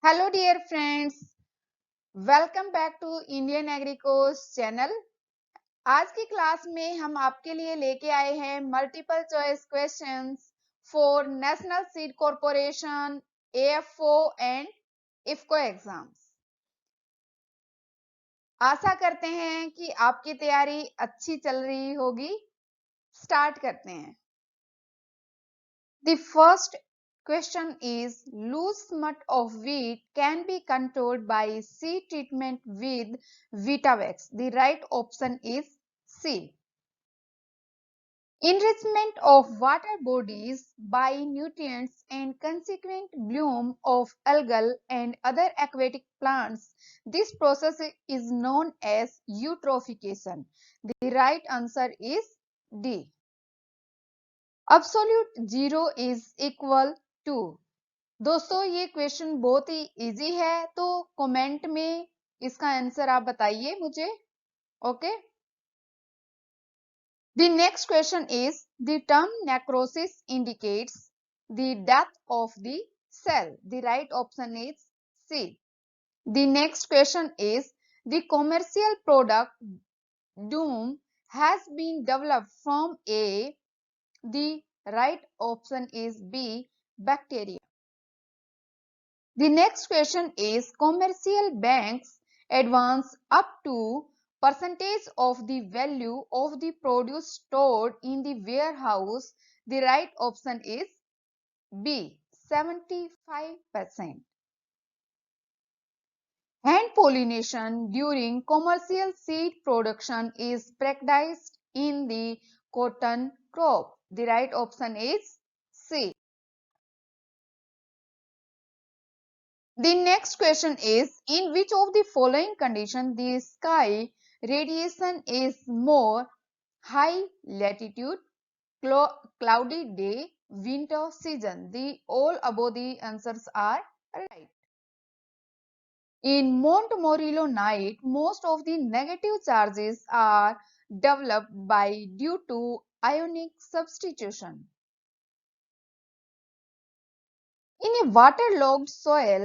Hello dear friends, welcome back to Indian agricourse channel. आज की class में हम आपके लिए लेके आए हैं multiple choice questions for National Seed Corporation, AFO and IFFCO exams. आशा करते हैं कि आपकी तैयारी अच्छी चल रही होगी। स्टार्ट करते हैं। The first question is, loose smut of wheat can be controlled by seed treatment with Vitavax. The right option is C. Enrichment of water bodies by nutrients and consequent bloom of algal and other aquatic plants. This process is known as eutrophication. The right answer is D. Absolute zero is equal to। दोस्तों ये question बहुत ही easy है, तो comment में इसका answer आप बताइए मुझे। Okay. The next question is the term necrosis indicates the death of the cell. The right option is C. The next question is the commercial product doom has been developed from a. The right option is B, bacteria. The next question is, commercial banks advance up to percentage of the value of the produce stored in the warehouse. The right option is B, 75%. Hand pollination during commercial seed production is practiced in the cotton crop. The right option is C. The next question is, in which of the following conditions the sky radiation is more: high latitude, cloudy day, winter season? The all above the answers are right. In Montemorillo night, most of the negative charges are developed by due to ionic substitution. In a waterlogged soil,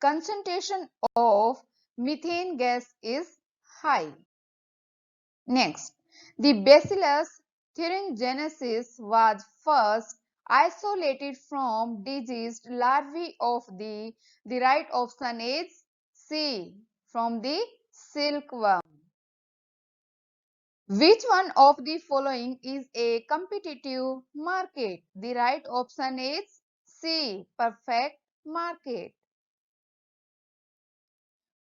concentration of methane gas is high. Next, the Bacillus thuringiensis was first isolated from diseased larvae of the right option is C, from the silkworm. Which one of the following is a competitive market? The right option is C, perfect market.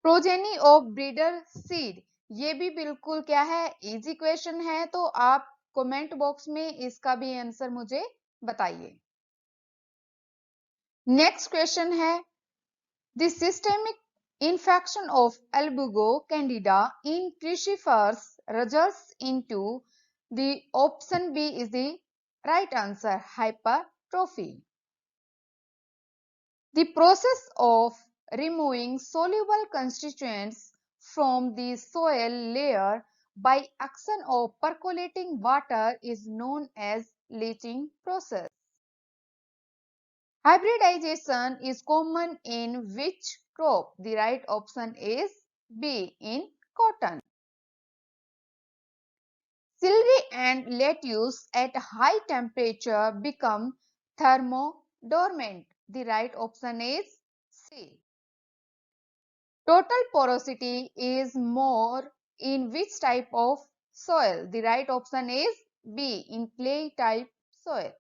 Progeny of breeder seed, ये भी बिल्कुल क्या है, easy question है, तो आप comment box में इसका भी आंसर मुझे बताइए। नेक्स्ट क्वेश्चन है, the systemic infection of Albugo candida in crucifers results into the option B is the right answer, hypertrophy. The process of removing soluble constituents from the soil layer by action of percolating water is known as leaching process. Hybridization is common in which crop? The right option is B, in cotton. Celery and lettuce at high temperature become thermodormant. The right option is C. Total porosity is more in which type of soil? The right option is B, in clay type soil.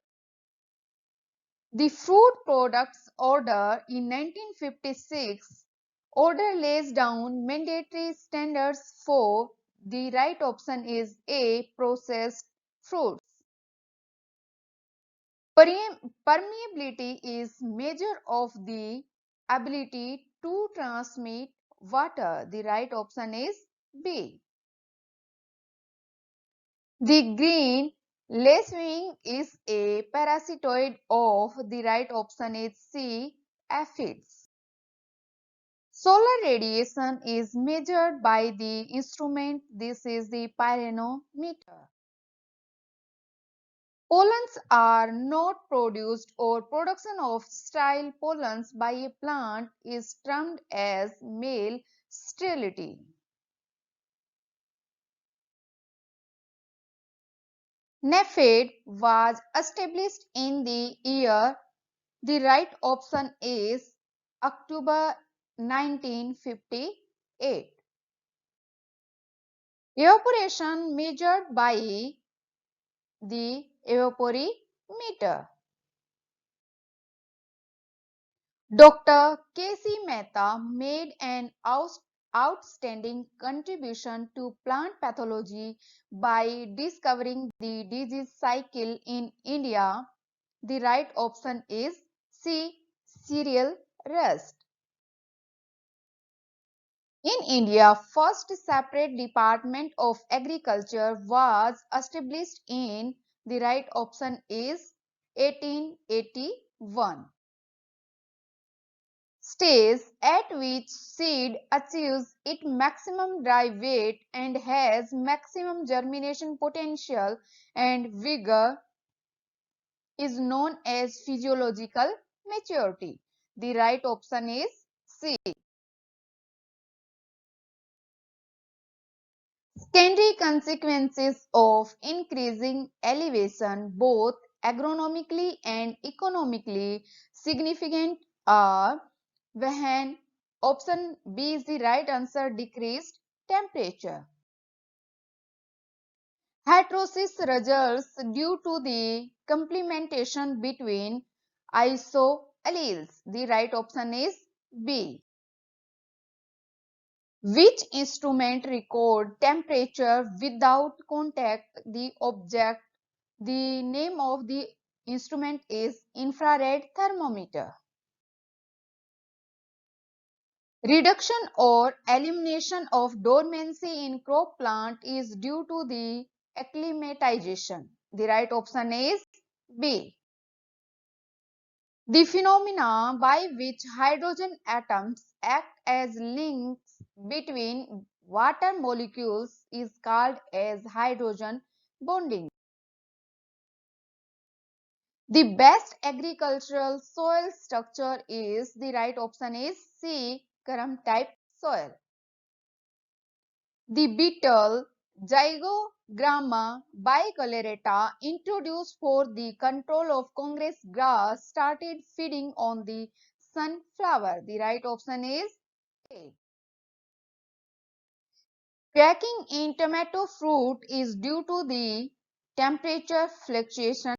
The Fruit Products Order in 1956 order lays down mandatory standards for. The right option is A, processed fruits. Permeability is measure of the ability to transmit water. The right option is B. The green lacewing is a parasitoid of. The right option is C, aphids. Solar radiation is measured by the instrument. This is the pyranometer. Pollens are not produced, or production of sterile pollens by a plant is termed as male sterility. NAFED was established in the year. The right option is October 1958. Evaporation measured by the evaporimeter. Dr. K.C. Mehta made an outstanding contribution to plant pathology by discovering the disease cycle in India. The right option is C. Cereal rust. In India, first separate department of agriculture was established in. The right option is 1881. Stage at which seed achieves its maximum dry weight and has maximum germination potential and vigor is known as physiological maturity. The right option is C. Secondary consequences of increasing elevation, both agronomically and economically significant, are when option B is the right answer, decreased temperature. Heterosis results due to the complementation between isoalleles. The right option is B. Which instrument record temperature without contact the object? The name of the instrument is infrared thermometer. Reduction or elimination of dormancy in crop plant is due to the acclimatization. The right option is B. The phenomena by which hydrogen atoms act as links between water molecules is called as hydrogen bonding. The best agricultural soil structure is. The right option is C. Karam type soil. The beetle Zygogramma bicolorata, introduced for the control of Congress grass, started feeding on the sunflower. The right option is A. Cracking in tomato fruit is due to the temperature fluctuation,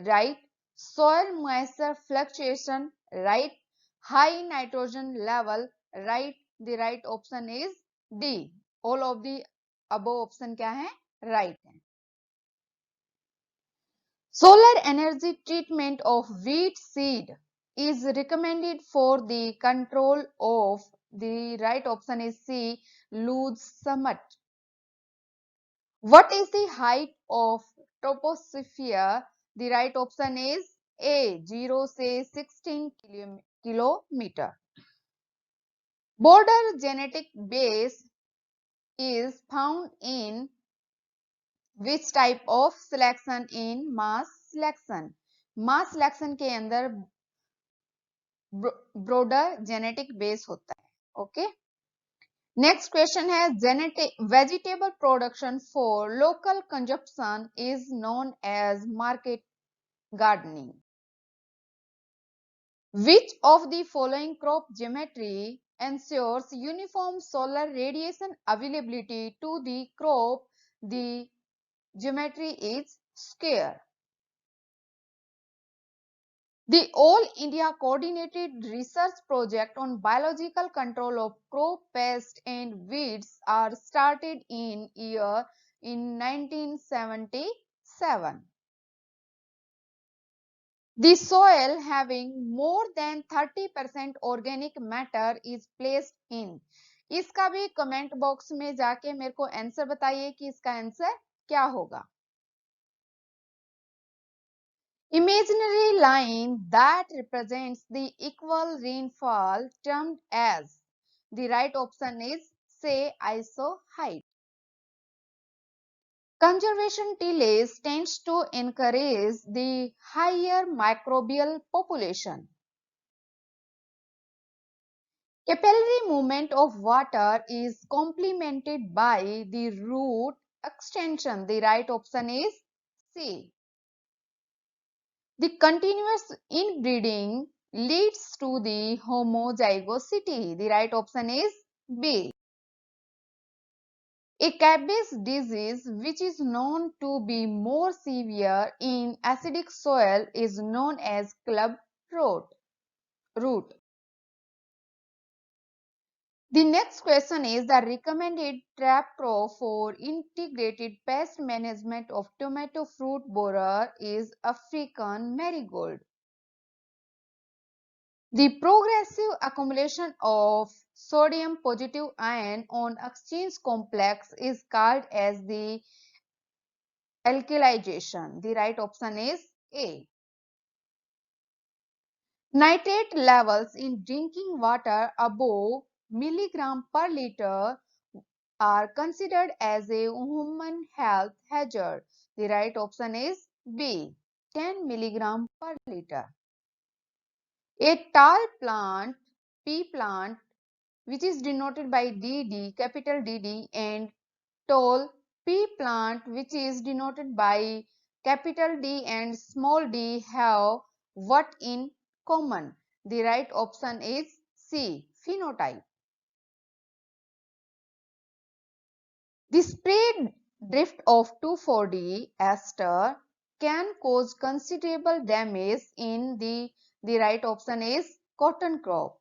right? Soil moisture fluctuation, right? High nitrogen level, right? The right option is D. All of the above option क्या है? Right है. Solar energy treatment of wheat seed is recommended for the control of. The right option is C. Loose summit. What is the height of troposphere? The right option is A. 0 से 16 kilometer. Border genetic base is found in which type of selection? In mass selection. Mass selection के अंदर broader genetic base होता है. Okay. Next question है vegetable production for local consumption is known as market gardening. Which of the following crop geometry ensures uniform solar radiation availability to the crop? The geometry is square. The All India Coordinated Research Project on Biological Control of Crop Pests and Weeds are started in 1977. The soil having more than 30% organic matter is placed in. इसका भी comment box में जाके मेरे को answer बताइए कि इसका answer क्या होगा. Imaginary line that represents the equal rainfall termed as. The right option is say isohyet. Conservation tillage tends to encourage the higher microbial population. Capillary movement of water is complemented by the root extension. The right option is C. The continuous inbreeding leads to the homozygosity. The right option is B. A cabbage disease which is known to be more severe in acidic soil is known as club root. The next question is the recommended trap crop for integrated pest management of tomato fruit borer is African marigold. The progressive accumulation of sodium positive ion on exchange complex is called as the alkalization. The right option is A. Nitrate levels in drinking water above milligram per liter are considered as a human health hazard. The right option is B. 10 milligram per liter. A tall plant, pea plant, which is denoted by DD, capital DD, and tall pea plant, which is denoted by capital D and small d, have what in common? The right option is C. Phenotype. The spray drift of 2,4-D ester can cause considerable damage in the right option is cotton crop.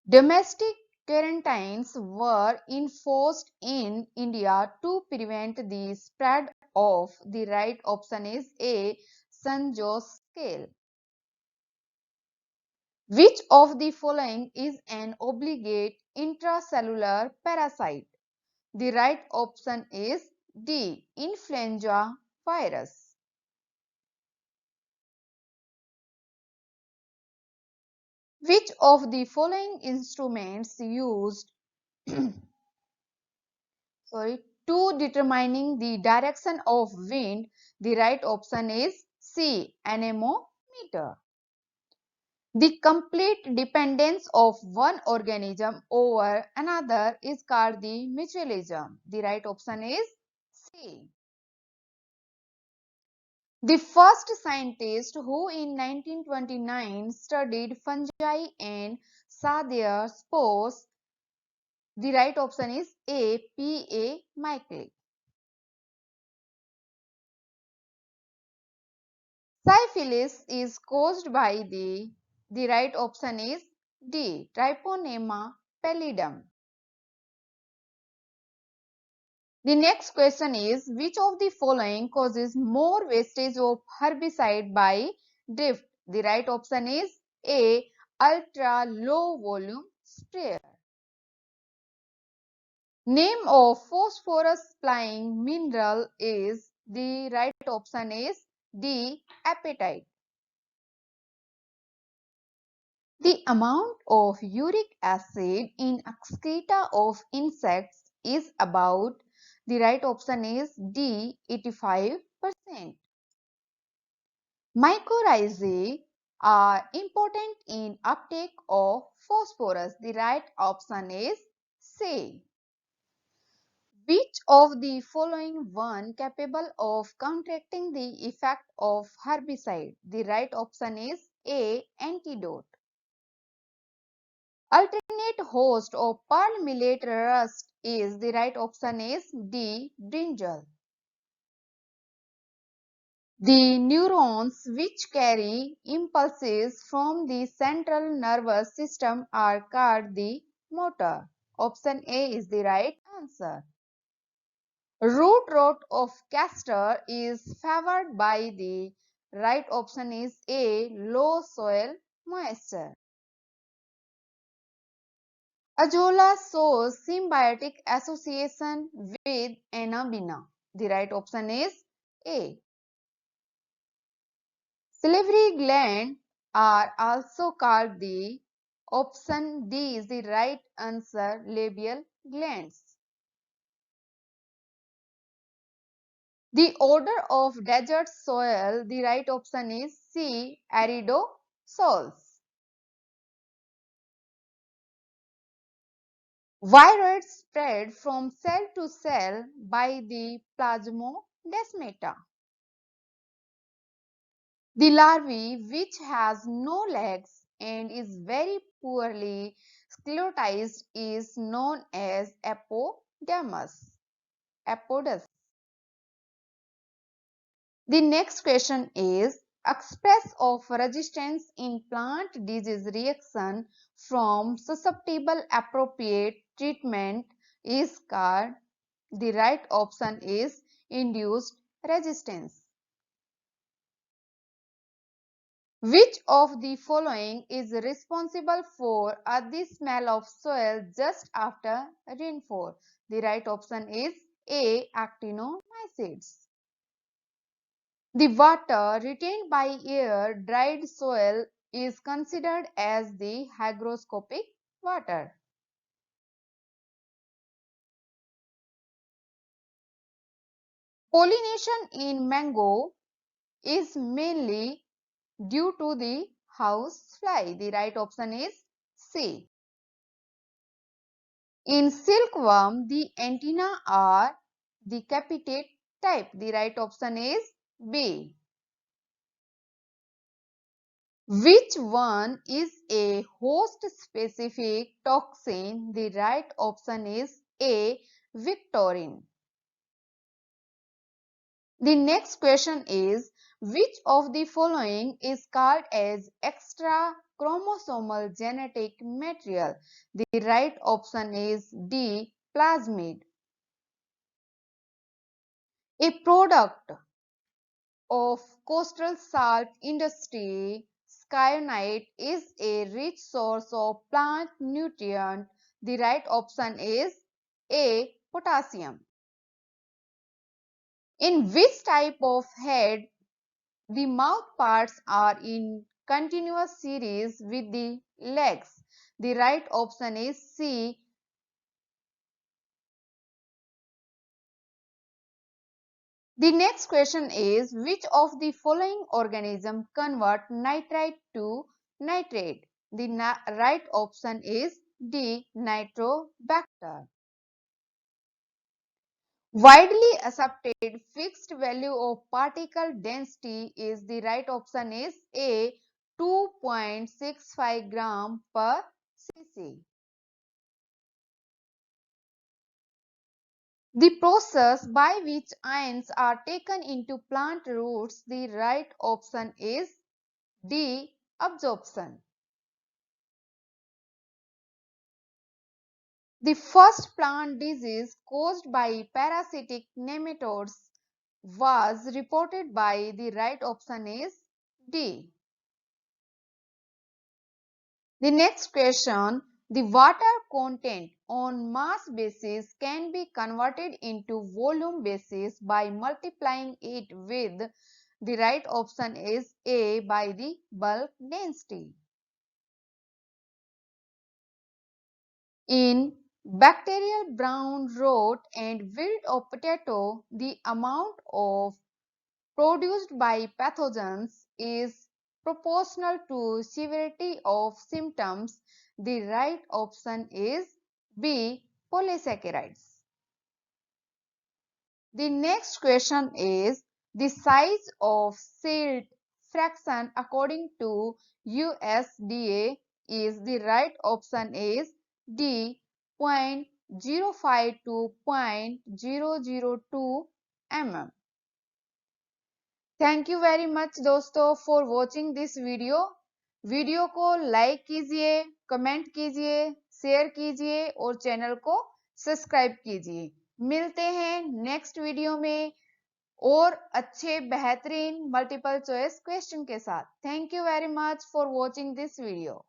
Domestic quarantines were enforced in India to prevent the spread of the right option is A. Sanjos scale. Which of the following is an obligate intracellular parasite? The right option is D. Influenza virus. Which of the following instruments used to determining the direction of wind? The right option is C. Anemometer. The complete dependence of one organism over another is called the mutualism. The right option is C. The first scientist who in 1929 studied fungi and saw their spores, the right option is A. P. A. Michel. Syphilis is caused by the right option is D. Tryponema pallidum. The next question is which of the following causes more wastage of herbicide by drift? The right option is A. Ultra low volume sprayer. Name of phosphorus supplying mineral is the right option is D. Apatite. The amount of uric acid in excreta of insects is about, the right option is D. 85%. Mycorrhizae are important in uptake of phosphorus. The right option is C. Which of the following one capable of counteracting the effect of herbicide? The right option is A. Antidote. Alternate host of pearl millet rust is, the right option is D. Brinjal. The neurons which carry impulses from the central nervous system are called the motor. Option A is the right answer. Root rot of castor is favored by, the right option is A. Low soil moisture. Azolla shows symbiotic association with Anabaena. The right option is A. Salivary glands are also called, the option D is the right answer, labial glands. The order of desert soil, the right option is C. Aridosols. Viroids spread from cell to cell by the plasmodesmata. The larvae, which has no legs and is very poorly sclerotized, is known as apodamus. Apodus. The next question is express of resistance in plant disease reaction from susceptible appropriate treatment is called. The right option is induced resistance. Which of the following is responsible for the smell of soil just after rainfall? The right option is A. Actinomycetes. The water retained by air dried soil is considered as the hygroscopic water. Pollination in mango is mainly due to the house fly. The right option is C. In silkworm, the antennae are the capitate type. The right option is B. Which one is a host-specific toxin? The right option is A. Victorine. The next question is, which of the following is called as extra chromosomal genetic material? The right option is D. Plasmid. A product of coastal salt industry, skyanite is a rich source of plant nutrient. The right option is A. Potassium. In which type of head the mouth parts are in continuous series with the legs? The right option is C. The next question is, which of the following organism convert nitrite to nitrate? The right option is D. Nitrobacter. Widely accepted fixed value of particle density is the right option is A. 2.65 gram per cc. The process by which ions are taken into plant roots, the right option is D. Absorption. The first plant disease caused by parasitic nematodes was reported by. The right option is D. The next question, the water content on mass basis can be converted into volume basis by multiplying it with. The right option is A. By the bulk density. In bacterial brown rot and wilt of potato, the amount of produced by pathogens is proportional to severity of symptoms. The right option is B. Polysaccharides. The next question is the size of silt fraction according to USDA is. The right option is D. 0.05 to 0.002 mm. Thank you very much दोस्तों for watching this video. Video को like कीजिए, comment कीजिए, share कीजिए और channel को subscribe कीजिए। मिलते हैं नेक्स्ट वीडियो में और अच्छे बेहतरीन मल्टीपल चॉइस क्वेश्चन के साथ। Thank you very much for watching this video.